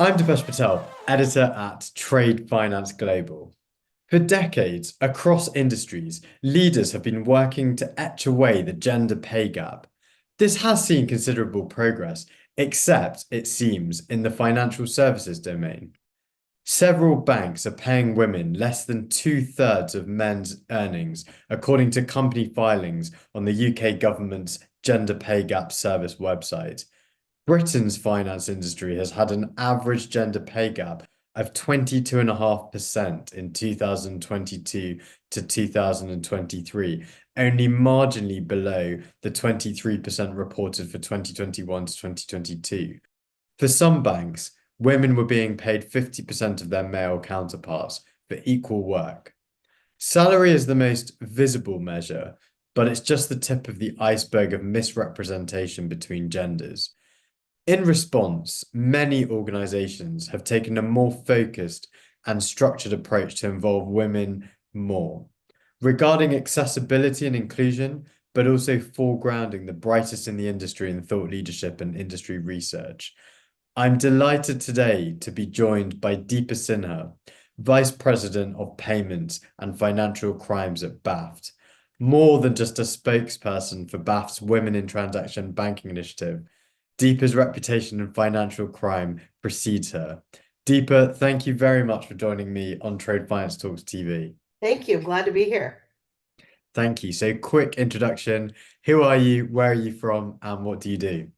I'm Deepa Patel, editor at Trade Finance Global. For decades, across industries, leaders have been working to etch away the gender pay gap. This has seen considerable progress, except, it seems, in the financial services domain. Several banks are paying women less than two-thirds of men's earnings, according to company filings on the UK government's Gender Pay Gap Service website. Britain's finance industry has had an average gender pay gap of 22.5% in 2022 to 2023, only marginally below the 23% reported for 2021 to 2022. For some banks, women were being paid 50% of their male counterparts for equal work. Salary is the most visible measure, but it's just the tip of the iceberg of misrepresentation between genders. In response, many organizations have taken a more focused and structured approach to involve women more, regarding accessibility and inclusion, but also foregrounding the brightest in the industry in thought leadership and industry research. I'm delighted today to be joined by Deepa Sinha, Vice President of Payments and Financial Crimes at BAFT. More than just a spokesperson for BAFT's Women in Transaction Banking initiative, Deepa's reputation in financial crime precedes her. Deepa, thank you very much for joining me on Trade Finance Talks TV. Thank you. Glad to be here. Thank you. So, quick introduction. Who are you? Where are you from? And what do you do?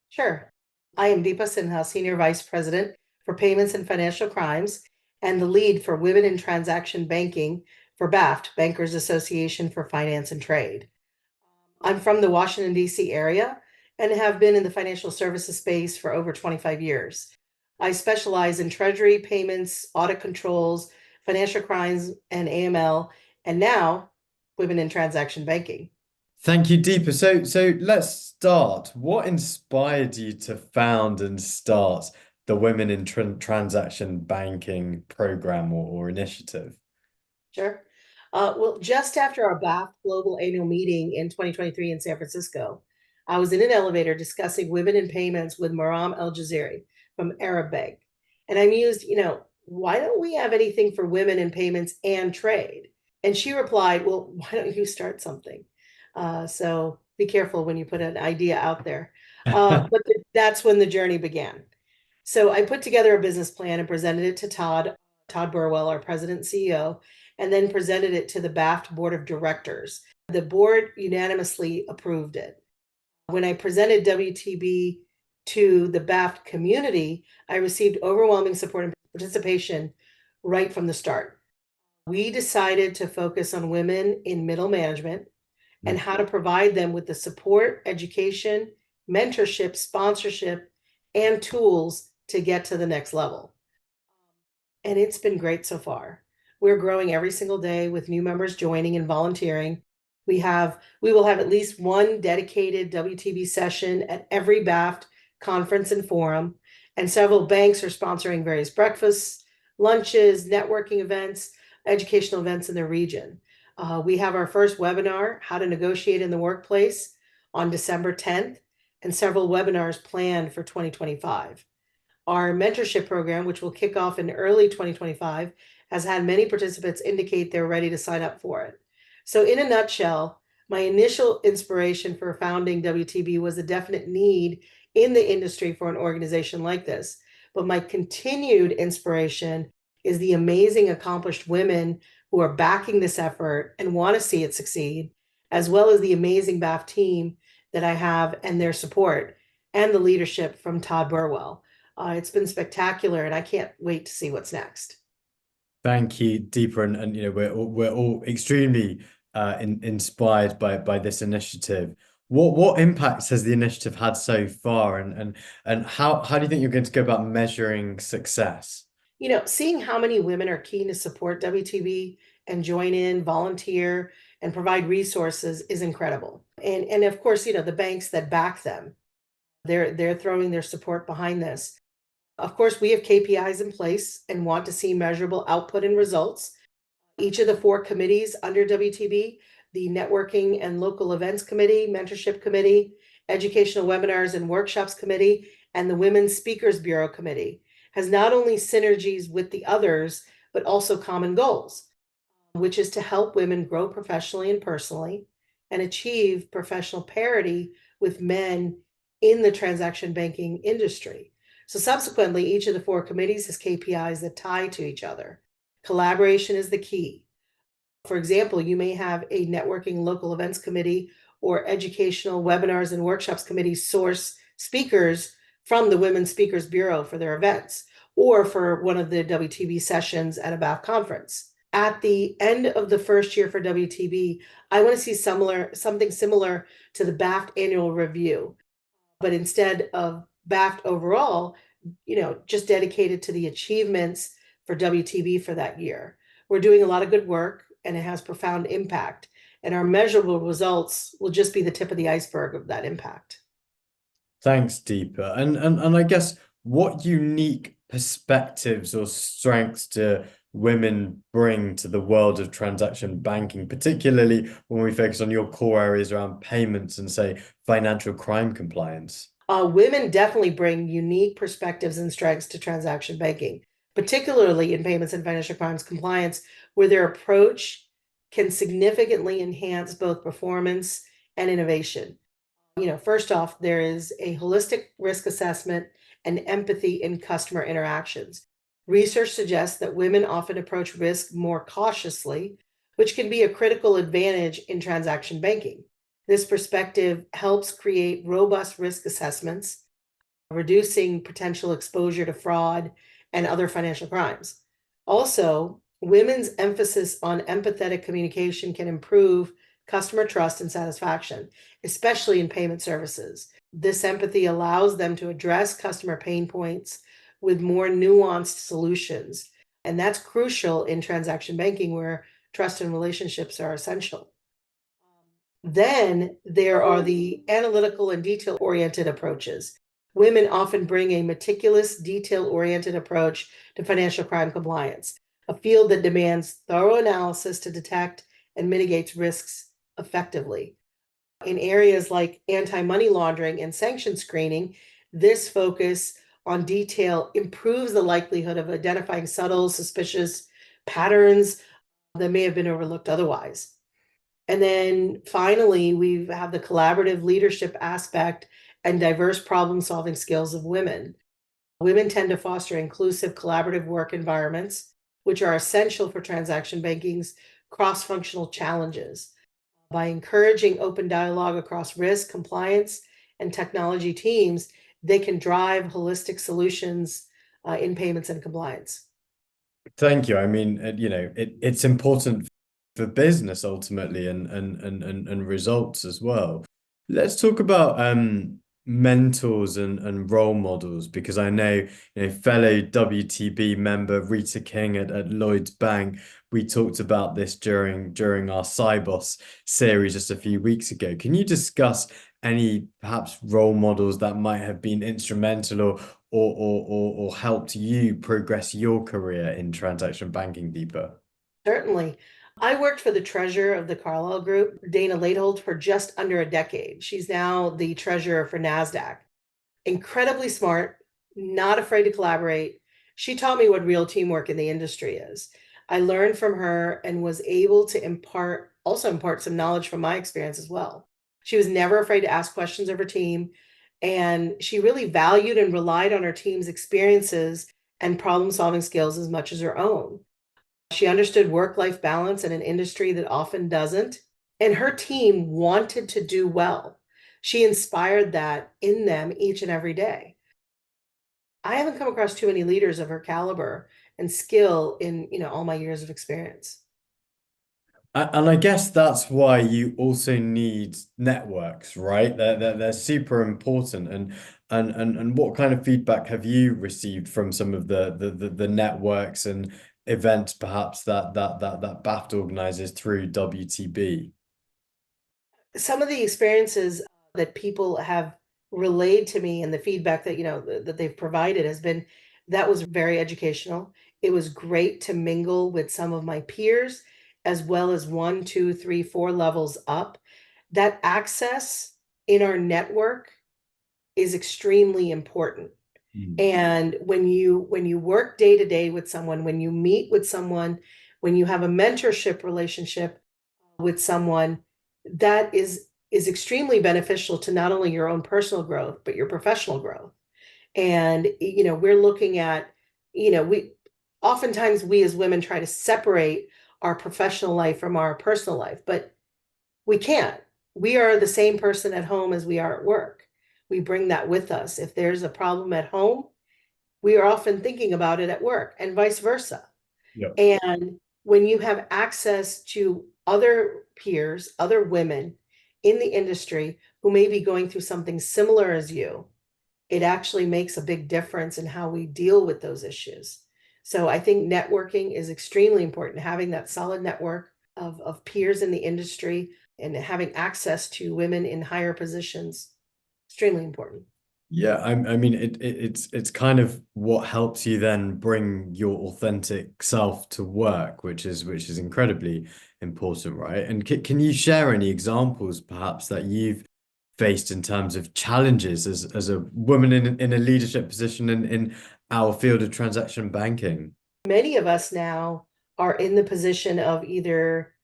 Sure. I am Deepa Sinha, Senior Vice President for Payments and Financial Crimes, and the lead for Women in Transaction Banking for BAFT, Bankers Association for Finance and Trade. I'm from the Washington, D.C. area and have been in the financial services space for over 25 years. I specialize in treasury, payments, audit controls, financial crimes, and AML, and now women in transaction banking. Thank you, Deepa. So let's start. What inspired you to found and start the Women in Transaction Banking program or initiative? Sure. Well, just after our BAFT Global Annual Meeting in 2023 in San Francisco, I was in an elevator discussing women in payments with Maram El Jaziri from Arab Bank. And I mused, why don't we have anything for women in payments and trade? And she replied, well, why don't you start something? So be careful when you put an idea out there. That's when the journey began. So I put together a business plan and presented it to Todd Burwell, our president and CEO, and then presented it to the BAFT board of directors. The board unanimously approved it. When I presented WTB to the BAFT community, I received overwhelming support and participation right from the start. We decided to focus on women in middle management and how to provide them with the support, education, mentorship, sponsorship, and tools to get to the next level. And it's been great so far. We're growing every single day with new members joining and volunteering. We will have at least one dedicated WTB session at every BAFT conference and forum, and several banks are sponsoring various breakfasts, lunches, networking events, educational events in the region. We have our first webinar, How to Negotiate in the Workplace, on December 10th, and several webinars planned for 2025. Our mentorship program, which will kick off in early 2025, has had many participants indicate they're ready to sign up for it. So in a nutshell, my initial inspiration for founding WTB was a definite need in the industry for an organization like this. But my continued inspiration is the amazing accomplished women who are backing this effort and want to see it succeed, as well as the amazing BAFT team that I have and their support, and the leadership from Todd Burwell. It's been spectacular, and I can't wait to see what's next. Thank you, Deepa, and we're all extremely inspired by this initiative. What impacts has the initiative had so far, and how do you think you're going to go about measuring success? Seeing how many women are keen to support WTB and join in, volunteer, and provide resources is incredible. And of course, the banks that back them, they're throwing their support behind this. Of course, we have KPIs in place and want to see measurable output and results. Each of the 4 committees under WTB, the Networking and Local Events Committee, Mentorship Committee, Educational Webinars and Workshops Committee, and the Women's Speakers Bureau Committee, has not only synergies with the others, but also common goals, which is to help women grow professionally and personally and achieve professional parity with men in the transaction banking industry. So subsequently, each of the four committees has KPIs that tie to each other. Collaboration is the key. For example, you may have a networking local events committee or educational webinars and workshops committee source speakers from the Women's Speakers Bureau for their events or for one of the WTB sessions at a BAFT conference. At the end of the first year for WTB, I want to see something similar to the BAFT annual review, but instead of BAFT overall, just dedicated to the achievements for WTB for that year. We're doing a lot of good work and it has profound impact, and our measurable results will just be the tip of the iceberg of that impact. Thanks, Deepa. And I guess what unique perspectives or strengths do women bring to the world of transaction banking, particularly when we focus on your core areas around payments and, say, financial crime compliance? Women definitely bring unique perspectives and strengths to transaction banking, particularly in payments and financial crimes compliance, where their approach can significantly enhance both performance and innovation. First off, there is a holistic risk assessment and empathy in customer interactions. Research suggests that women often approach risk more cautiously, which can be a critical advantage in transaction banking. This perspective helps create robust risk assessments, reducing potential exposure to fraud and other financial crimes. Also, women's emphasis on empathetic communication can improve customer trust and satisfaction, especially in payment services. This empathy allows them to address customer pain points with more nuanced solutions. And that's crucial in transaction banking where trust and relationships are essential. Then there are the analytical and detail-oriented approaches. Women often bring a meticulous, detail-oriented approach to financial crime compliance, a field that demands thorough analysis to detect and mitigates risks effectively. In areas like anti-money laundering and sanction screening, this focus on detail improves the likelihood of identifying subtle, suspicious patterns that may have been overlooked otherwise. And then finally, we have the collaborative leadership aspect and diverse problem-solving skills of women. Women tend to foster inclusive collaborative work environments, which are essential for transaction banking's cross-functional challenges. By encouraging open dialogue across risk, compliance, and technology teams, they can drive holistic solutions in payments and compliance. Thank you. I mean, it's important for business ultimately and results as well. Let's talk about mentors and role models, because I know, fellow WTB member Rita King at Lloyds Bank, we talked about this during our Cybos series just a few weeks ago. Can you discuss any perhaps role models that might have been instrumental or helped you progress your career in transaction banking, Deepa? Certainly. I worked for the treasurer of the Carlyle Group, Dana Laidholt, for just under a decade. She's now the treasurer for NASDAQ. Incredibly smart, not afraid to collaborate. She taught me what real teamwork in the industry is. I learned from her and was able to impart some knowledge from my experience as well. She was never afraid to ask questions of her team, and she really valued and relied on her team's experiences and problem-solving skills as much as her own. She understood work-life balance in an industry that often doesn't, and her team wanted to do well. She inspired that in them each and every day. I haven't come across too many leaders of her caliber and skill in, all my years of experience. And I guess that's why you also need networks, right? They're super important. And what kind of feedback have you received from some of the networks and events perhaps that BAFT organizes through WTB? Some of the experiences that people have relayed to me and the feedback that that they've provided has been that was very educational. It was great to mingle with some of my peers as well as one, two, three, four levels up. That access in our network is extremely important. Mm. And when you work day to day with someone, when you meet with someone, when you have a mentorship relationship with someone, that is extremely beneficial to not only your own personal growth, but your professional growth. And we're looking at, we oftentimes we as women try to separate our professional life from our personal life, but we can't. We are the same person at home as we are at work. We bring that with us. If there's a problem at home, we are often thinking about it at work, and vice versa. Yeah. And when you have access to other peers, other women in the industry who may be going through something similar as you, it actually makes a big difference in how we deal with those issues. So I think networking is extremely important. Having that solid network of peers in the industry and having access to women in higher positions, extremely important. Yeah, I mean it's kind of what helps you then bring your authentic self to work, which is incredibly important, right? And can you share any examples perhaps that you've faced in terms of challenges as a woman in a leadership position in our field of transaction banking? Many of us now are in the position of either,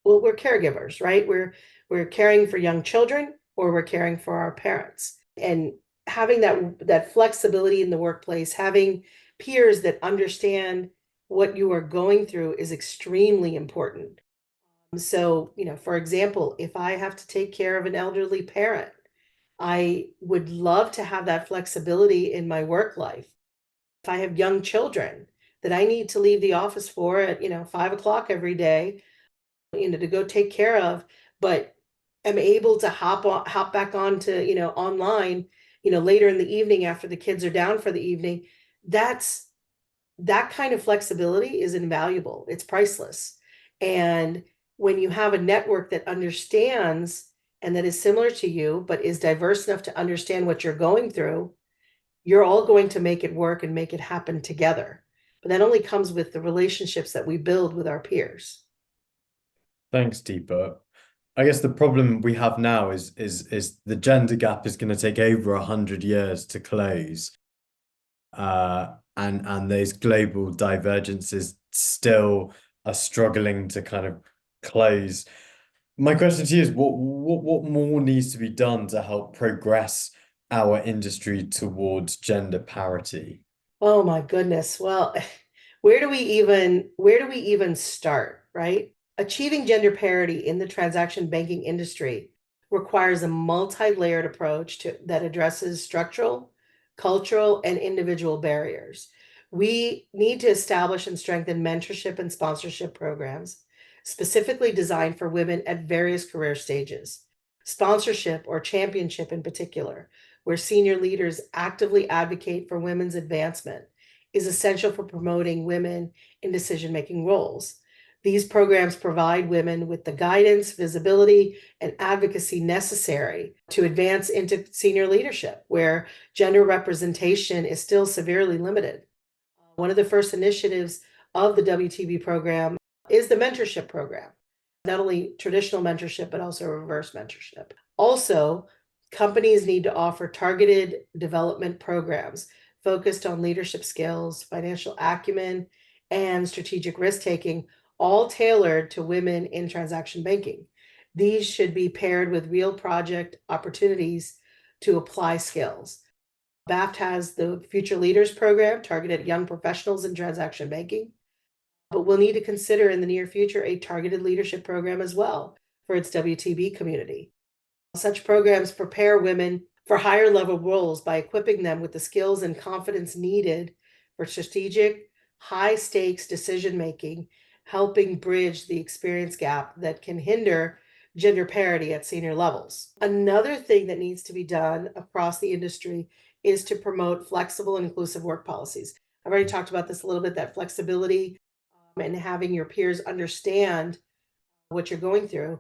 well, we're caregivers, right? We're caring for young children or we're caring for our parents. And having that flexibility in the workplace, having peers that understand what you are going through is extremely important. So, for example, if I have to take care of an elderly parent, I would love to have that flexibility in my work life. If I have young children that I need to leave the office for at, 5 o'clock every day, to go take care of, but am able to hop back on to, online, later in the evening after the kids are down for the evening, that's that kind of flexibility is invaluable. It's priceless. And when you have a network that understands and that is similar to you, but is diverse enough to understand what you're going through, you're all going to make it work and make it happen together. But that only comes with the relationships that we build with our peers. Thanks, Deepa. I guess the problem we have now is the gender gap is going to take over 100 years to close. And those global divergences still are struggling to kind of close. My question to you is what more needs to be done to help progress our industry towards gender parity? Oh my goodness. Well, where do we even start, right? Achieving gender parity in the transaction banking industry requires a multi-layered approach that addresses structural, cultural, and individual barriers. We need to establish and strengthen mentorship and sponsorship programs specifically designed for women at various career stages. Sponsorship or championship in particular, where senior leaders actively advocate for women's advancement, is essential for promoting women in decision-making roles. These programs provide women with the guidance, visibility, and advocacy necessary to advance into senior leadership, where gender representation is still severely limited. One of the first initiatives of the WTB program is the mentorship program, not only traditional mentorship, but also reverse mentorship. Also, companies need to offer targeted development programs focused on leadership skills, financial acumen, and strategic risk taking, all tailored to women in transaction banking. These should be paired with real project opportunities to apply skills. BAFT has the Future Leaders program targeted at young professionals in transaction banking, but we'll need to consider in the near future a targeted leadership program as well for its WTB community. Such programs prepare women for higher level roles by equipping them with the skills and confidence needed for strategic, high stakes decision making, helping bridge the experience gap that can hinder gender parity at senior levels. Another thing that needs to be done across the industry is to promote flexible and inclusive work policies. I've already talked about this a little bit, that flexibility and having your peers understand what you're going through,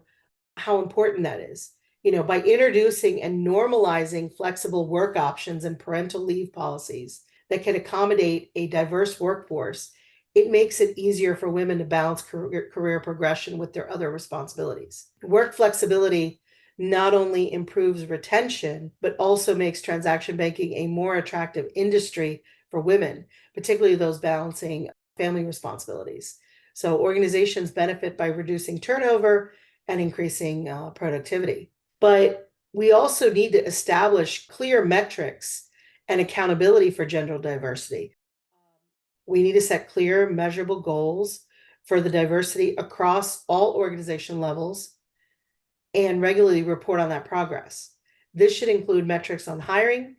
how important that is. By introducing and normalizing flexible work options and parental leave policies that can accommodate a diverse workforce, it makes it easier for women to balance career progression with their other responsibilities. Work flexibility not only improves retention, but also makes transaction banking a more attractive industry for women, particularly those balancing family responsibilities. So organizations benefit by reducing turnover and increasing productivity. But we also need to establish clear metrics and accountability for gender diversity. We need to set clear, measurable goals for the diversity across all organization levels and regularly report on that progress. This should include metrics on hiring,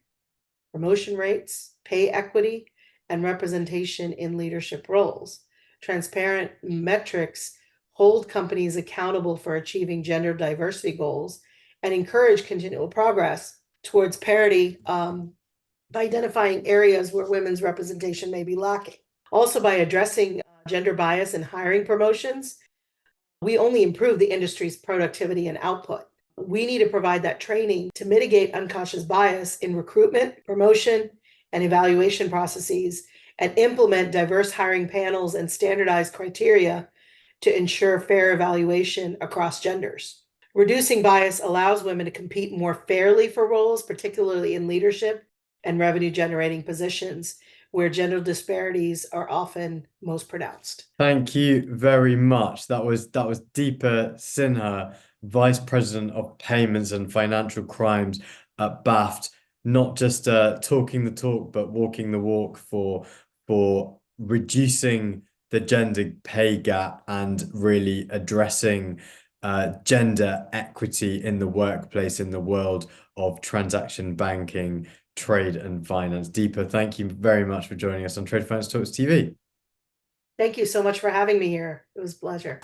promotion rates, pay equity, and representation in leadership roles. Transparent metrics hold companies accountable for achieving gender diversity goals and encourage continual progress towards parity by identifying areas where women's representation may be lacking. Also, by addressing gender bias in hiring promotions, we only improve the industry's productivity and output. We need to provide that training to mitigate unconscious bias in recruitment, promotion, and evaluation processes, and implement diverse hiring panels and standardized criteria to ensure fair evaluation across genders. Reducing bias allows women to compete more fairly for roles, particularly in leadership and revenue generating positions where gender disparities are often most pronounced. Thank you very much. That was Deepa Sinha, Vice President of Payments and Financial Crimes at BAFT, not just talking the talk, but walking the walk for reducing the gender pay gap and really addressing gender equity in the workplace in the world of transaction banking, trade and finance. Deepa, thank you very much for joining us on Trade Finance Talks TV. Thank you so much for having me here. It was a pleasure.